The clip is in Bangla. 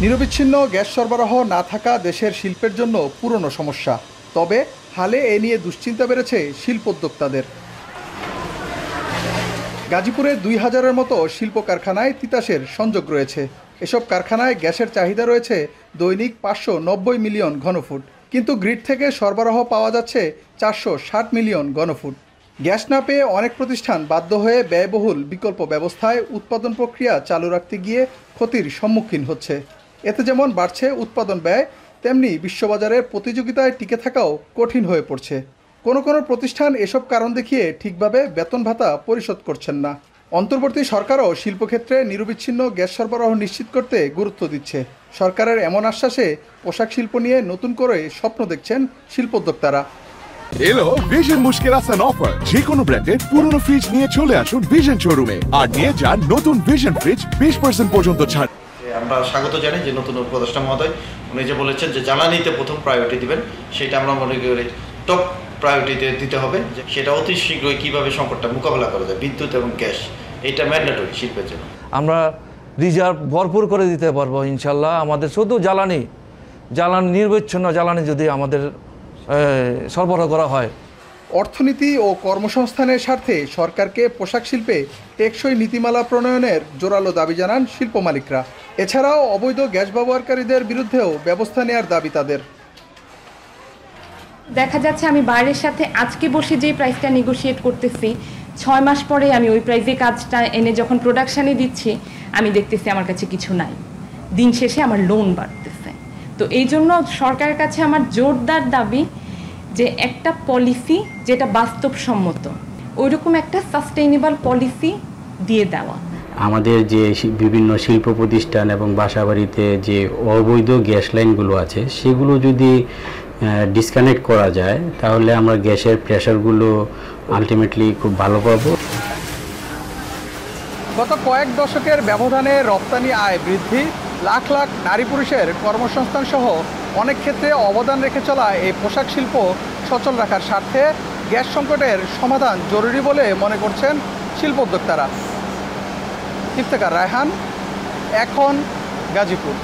নিরবিচ্ছিন্ন গ্যাস সরবরাহ না থাকা দেশের শিল্পের জন্য পুরনো সমস্যা। তবে হালে এ নিয়ে দুশ্চিন্তা বেড়েছে শিল্পোদ্যোক্তাদের। গাজীপুরে ২,০০০-এর মতো শিল্প কারখানায় তিতাসের সংযোগ রয়েছে। এসব কারখানায় গ্যাসের চাহিদা রয়েছে দৈনিক ৫৯০ মিলিয়ন ঘনফুট, কিন্তু গ্রিড থেকে সরবরাহ পাওয়া যাচ্ছে ৪৬০ মিলিয়ন ঘনফুট। গ্যাস না পেয়ে অনেক প্রতিষ্ঠান বাধ্য হয়ে ব্যয়বহুল বিকল্প ব্যবস্থায় উৎপাদন প্রক্রিয়া চালু রাখতে গিয়ে ক্ষতির সম্মুখীন হচ্ছে। এতে যেমন বাড়ছে উৎপাদন ব্যয়, তেমনি বিশ্ববাজারের প্রতিযোগিতায় টিকে থাকাও কঠিন হয়ে পড়ছে। কোনো প্রতিষ্ঠান এসব কারণ দেখিয়ে ঠিকভাবে বেতন ভাতা পরিশোধ করছেন না। অন্তর্বর্তী সরকারও শিল্পক্ষেত্রে নিরবিচ্ছিন্ন গ্যাস সরবরাহ নিশ্চিত করতে গুরুত্ব দিচ্ছে। সরকারের এমন আশ্বাসে পোশাক শিল্প নিয়ে নতুন করে স্বপ্ন দেখছেন শিল্পোদ্যোক্তারা। এলো ভিশন মুশকিল আসান অফার। যে কোনো ব্র্যান্ডের পুরনো ফ্রিজ নিয়ে চলে আসুন ভিশন শোরুমে আর নিয়ে যান নতুন ভিশন ফ্রিজ 20% পর্যন্ত ছাড়। আমরা স্বাগত জানাই যে নতুন উপদেষ্টা মহোদয় উনি যে বলেছেন যে জ্বালানিতে প্রথম প্রায়োরিটি দিবেন, সেটা আমরা মনে করি টপ প্রায়োরিটিতে দিতে হবে। সেটা অতি শীঘ্রই কীভাবে সংকটটা মোকাবেলা করা যায়, বিদ্যুৎ এবং গ্যাস, এটা ম্যান্ডেটরি শিল্পের জন্য। আমরা রিজার্ভ ভরপুর করে দিতে পারবো ইনশাল্লাহ। আমাদের শুধু জ্বালানি নিরবিচ্ছিন্ন জ্বালানি যদি আমাদের সরবরাহ করা হয়। অর্থনীতি ও কর্মসংস্থানের স্বার্থে সরকারকে পোশাক শিল্পে টেকসই নীতিমালা প্রণয়নের জোরালো দাবি জানান শিল্প মালিকরা। এছাড়াও অবৈধ গ্যাস ব্যবহারকারীদের বিরুদ্ধেও ব্যবস্থা নেওয়ার দাবি তাদের। দেখা যাচ্ছে আমি বাইরের সাথে আজকে বসে যে প্রাইসটা নেগোশিয়েট করতেছি, 6 মাস পরে আমি ওই প্রাইসে কাজটা এনে যখন প্রোডাকশানে দিচ্ছি, আমি দেখতেছি আমার কাছে কিছু নাই। দিন শেষে আমার লোন বাড়তেছে। তো এই জন্য সরকারের কাছে আমার জোরদার দাবি যে একটা পলিসি যেটা বাস্তবসম্মত, ওইরকম একটা সাস্টেইনেবল পলিসি দিয়ে দেওয়া। আমাদের যে বিভিন্ন শিল্প প্রতিষ্ঠান এবং বাসাবাড়িতে যে অবৈধ গ্যাস লাইনগুলো আছে, সেগুলো যদি ডিসকানেক্ট করা যায় তাহলে আমরা গ্যাসের প্রেশারগুলো আলটিমেটলি খুব ভালো পাবো। গত কয়েক দশকের ব্যবধানে রপ্তানি আয় বৃদ্ধি, লাখ লাখ নারী পুরুষের কর্মসংস্থান সহ অনেক ক্ষেত্রে অবদান রেখে চলা এই পোশাক শিল্প সচল রাখার স্বার্থে গ্যাস সংকটের সমাধান জরুরি বলে মনে করছেন শিল্পোদ্যোক্তারা। ইফতেখার রায়হান, এখন, গাজীপুর।